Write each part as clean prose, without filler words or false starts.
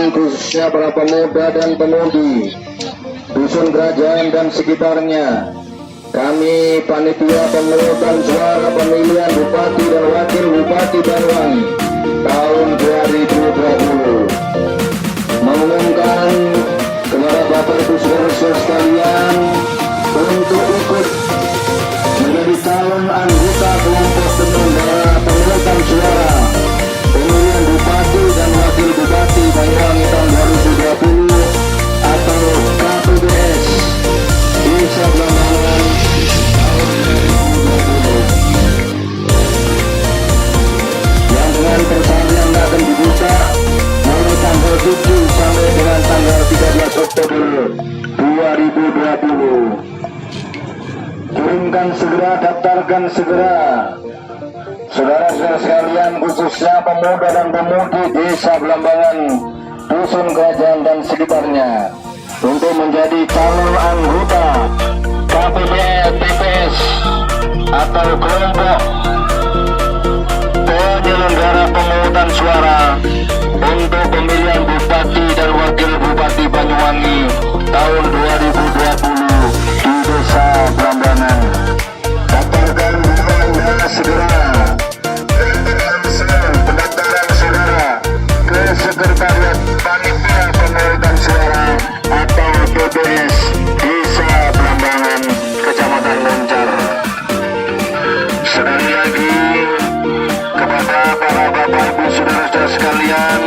sekalian, khususnya para pemuda dan pemudi dusun kerajaan dan sekitarnya, kami panitia pemungutan suara pemilihan Bupati dan Wakil Bupati Banyuwangi tahun 2020 mengumumkan kepada Bapak Ibu Saudara sekalian untuk ikut menjadi calon anggota kelompok penyelenggara pemungutan suara pemilihan Bupati dan Wakil Bupati Banyuwangi tahun 2020 atau KPBS Desa Blambangan tahun 2020 yang dengan persalinan akan dibuka mulai tanggal 7 sampai dengan tanggal 13 Oktober 2020. Kirimkan segera, daftarkan segera saudara-saudara sekalian, khususnya pemuda dan pemudi Desa Blambangan, dusun kerajaan dan sekitarnya, untuk menjadi calon anggota KPBS atau kelompok penyelenggara pemungutan suara untuk pemilihan Bupati dan Wakil Bupati Banyuwangi tahun 2020 di Desa Blambangan. Daftarkan dukungan segera, pendaftaran saudara ke Sekretariat Panitia Pemungutan Suara atau PPS Desa Blambangan, Kecamatan Moncar. Sekali lagi kepada para Bapak Ibu Saudara-saudara sekalian,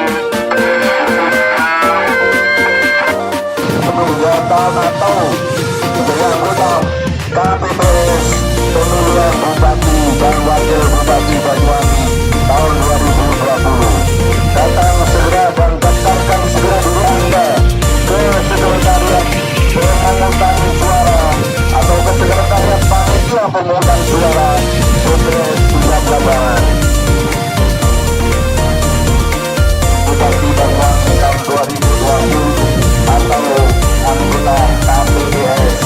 kegiatan atau menjadi anggota KPBS pemilihan Bupati dan Wakil Bupati Banyuwangi tahun 2020. Datang segera dan daftarkan segera diri Anda ke Sekretariat Pemungutan Suara atau ke Sekretariat Panitia Pemungutan Suara PPS Desa Blambangan Bupati Banyuwangi tahun 2020 atau anggota KPBS.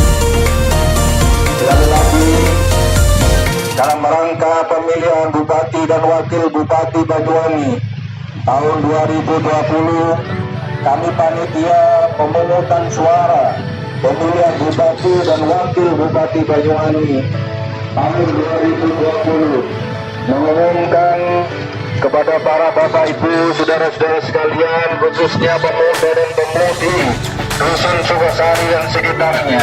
Sekali lagi, dalam rangka pemilihan Bupati dan Wakil Bupati Banyuwangi tahun 2020, kami panitia pemungutan suara pemilihan Bupati dan Wakil Bupati Banyuwangi tahun 2020 mengumumkan kepada para Bapak Ibu Saudara-saudara sekalian, khususnya pemuda dan pemudi dusun Sukosari dan sekitarnya,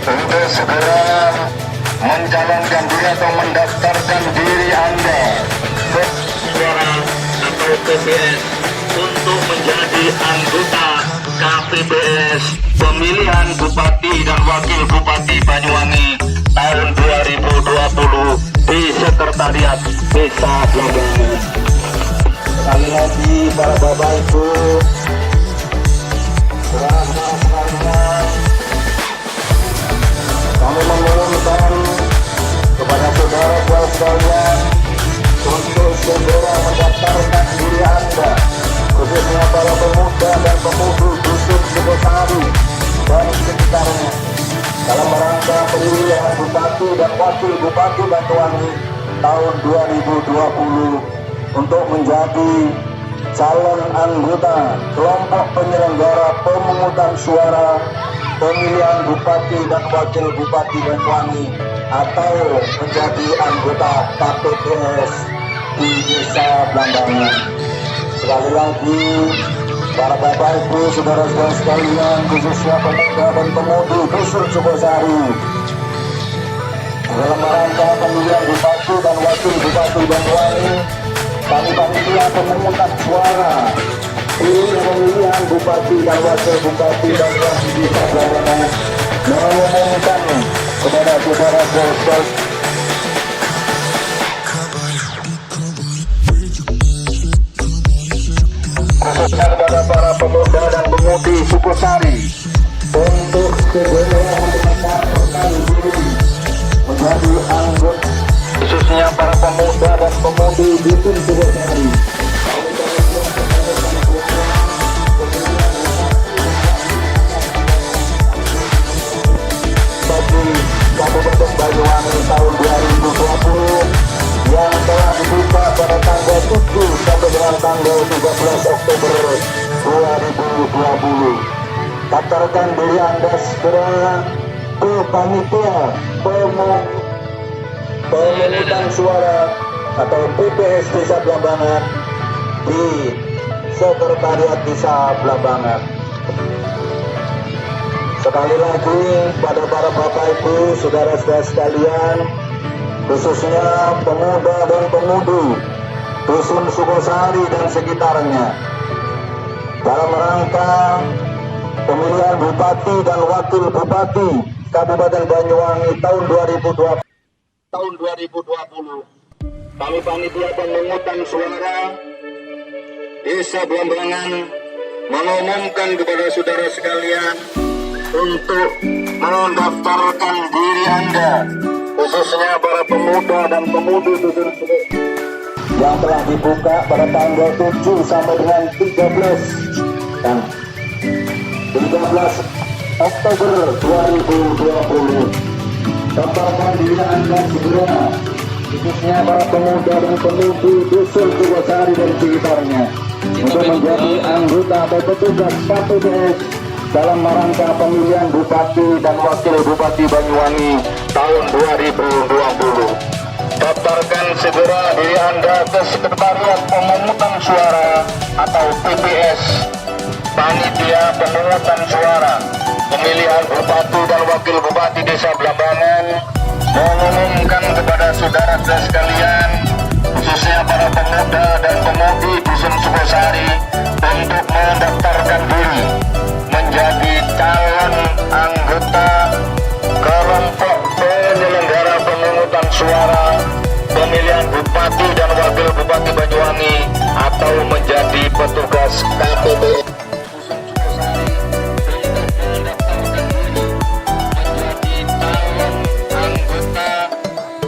untuk segera mencalonkan diri atau mendaftarkan diri Anda ke suara atau PPS untuk menjadi anggota KPBS pemilihan Bupati dan Wakil Bupati Banyuwangi tahun 2020 di Sekretariat Desa Blambangan. Sekali lagi para Bapak Ibu saudara-saudara sekalian, kami mengumumkan kepada saudara-saudara sekalian untuk segera mendaftarkan diri Anda, khususnya para pemuda dan pemudi dusun Sukosari dan sekitarnya, dalam rangka pemilihan Bupati dan Wakil Bupati Banyuwangi tahun 2020 untuk menjadi calon anggota kelompok penyelenggara pemungutan suara pemilihan Bupati dan Wakil Bupati Banyuwangi atau menjadi anggota KPBS di Desa Blambangan. Sekali lagi, para Bapak Ibu Saudara-saudara sekalian, khususnya pemuda dan pemudi dusun Sukosari, dalam rangka pemilihan Bupati dan Wakil Bupati Banyuwangi, kami panitia pemungutan suara pemilihan Bupati dan Wakil Bupati Banyuwangi di Desa Blambangan mengumumkan kepada saudara-saudara khususnya kepada para pemuda dan pemudi Sukosari untuk segera mendaftarkan diri menjadi anggota, khususnya para pemuda dan pemudi dusun Sukosari. Bagi Kabupaten Banyuwangi tahun 2020 yang telah dibuka pada tanggal 7 sampai dengan tanggal 13 Oktober 2020. Daftarkan diri Anda segera ke panitia pemungutan suara atau PPS Desa Blambangan di Sekretariat Desa Blambangan. Sekali lagi pada para Bapak Ibu, saudara-saudara sekalian, khususnya pemuda dan pemudi Dusun Sukosari dan sekitarnya, dalam rangka pemilihan Bupati dan Wakil Bupati Kabupaten Banyuwangi tahun 2020, kami panitia pemungutan suara Desa Blambangan mengumumkan kepada saudara sekalian untuk mendaftarkan diri Anda, khususnya para pemuda dan pemudi Dusun Sukosari yang telah dibuka pada tanggal 7 sampai dengan 13 Oktober 2020. Daftarkan diri Anda segera, khususnya para pemuda dan pemudi Dusun Sukosari dan sekitarnya, untuk menjadi anggota atau petugas KPPS dalam rangka pemilihan Bupati dan Wakil Bupati Banyuwangi tahun 2020. Daftarkan segera diri Anda ke Sekretariat Pemungutan Suara atau PPS Panitia Pemungutan Suara Pemilihan Bupati dan Wakil Bupati Desa Blambangan mengumumkan kepada saudara-saudara sekalian, khususnya para pemuda dan pemudi Dusun Sukosari, untuk mendaftarkan diri menjadi calon anggota kelompok penyelenggara pemungutan suara pemilihan Bupati dan Wakil Bupati Banyuwangi atau menjadi petugas KPPS Dusun Sukosari untuk mendaftarkan diri menjadi calon anggota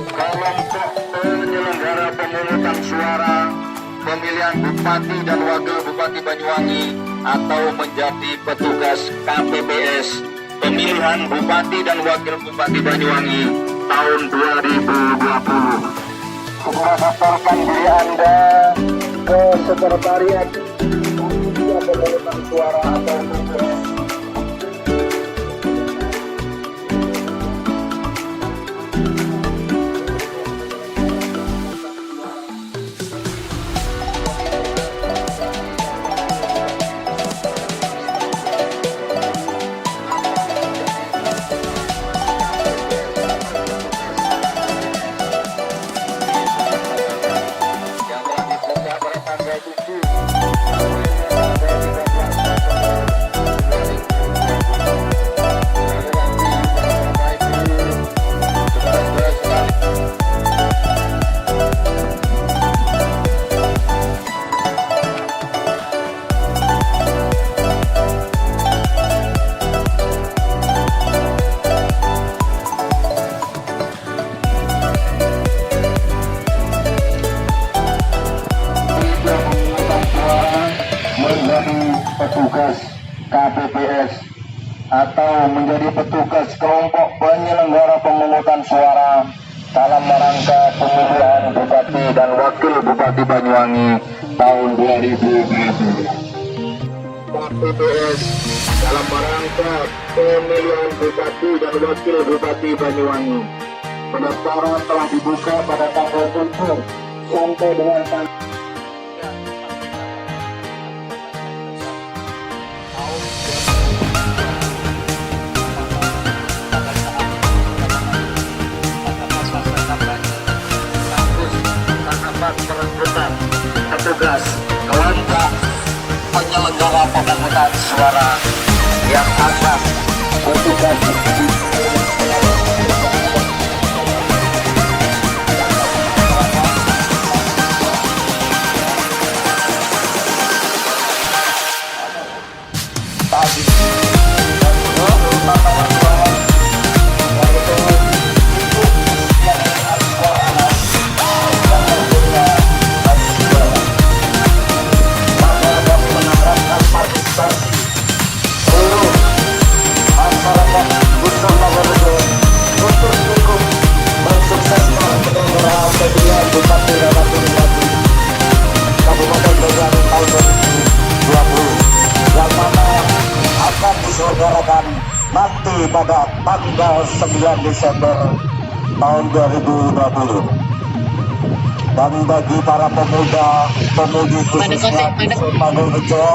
kelompok penyelenggara pemungutan suara pemilihan Bupati dan Wakil Bupati Banyuwangi atau menjadi petugas KPPS pemilihan Bupati dan Wakil Bupati Banyuwangi tahun 2020. Segera daftarkan diri Anda ke Sekretariat Pemungutan Suara atau PPS. Petugas KPPS atau menjadi petugas kelompok penyelenggara pemungutan suara dalam rangka pemilihan Bupati dan Wakil Bupati Banyuwangi tahun 2020. KPPS dalam rangka pemilihan Bupati dan Wakil Bupati Banyuwangi. Pendaftaran telah dibuka pada tanggal 7 sampai dengan tanggal petugas kelompok penyelenggara pemungutan suara yang akan bertugas masyarakat Dusun pada tanggal 9 Desember tahun 2020. Dan bagi para pemudi khususnya di Rejo,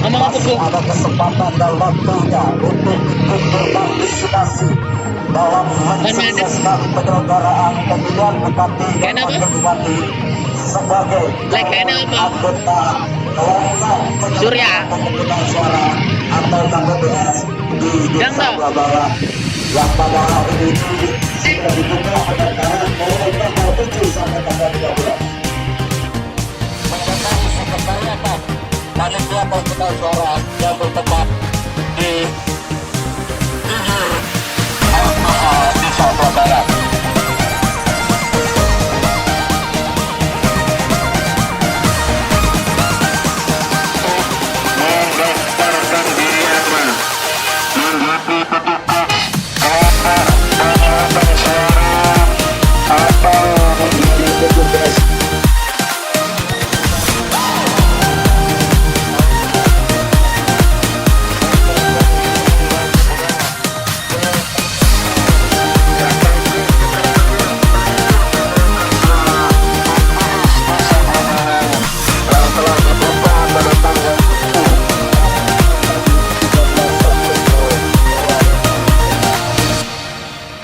masih ada kesempatan dan waktunya untuk ikut berpartisipasi dalam mensukseskan penyelenggaraan pemilihan bupati dan wakil bupati sebagai anggota Surya pemungutan suara atau KPPS di Desa Barat yang pada hari ini sudah dibuka pendaftaran mulai tanggal 7 sampai tanggal 13. Mengenai sekretariat panitia pemungutan suara yang bertempat di Desa Barat.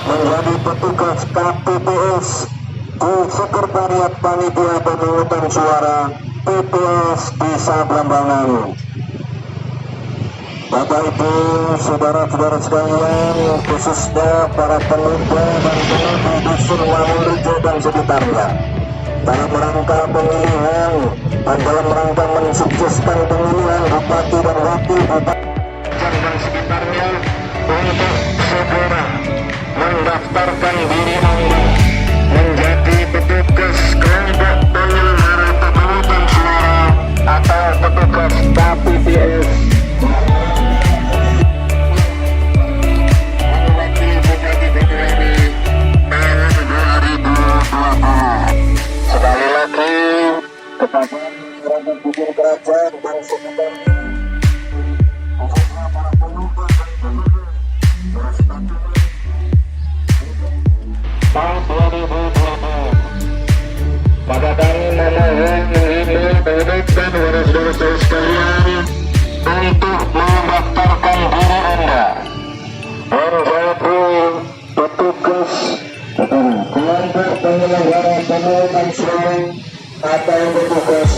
Menjadi petugas KPPS di Sekretariat Panitia Pemungutan Suara PPS Desa Blambangan. Bapak Ibu, saudara-saudara sekalian, khususnya para pemuda dan pemudi dusun Wangunrejo dan sekitarnya, dalam rangka pemilihan dan dalam rangka mensukseskan pemilihan bupati dan wakil bupati dan sekitarnya, untuk segera mendaftarkan diri Anda menjadi petugas kelompok penyelenggara pemungutan suara atau petugas KPPS tahun 2020. Sekali lagi kepada masyarakat Bukit Kerajaan dan sekitarnya, khususnya para pemuda dan pemudi tahun 2020. Pada kami memohon menghimbau dan saudara-saudara sekalian untuk mendaftarkan diri Anda menjadi petugas kelompok penyelenggara pemungutan suara atau petugas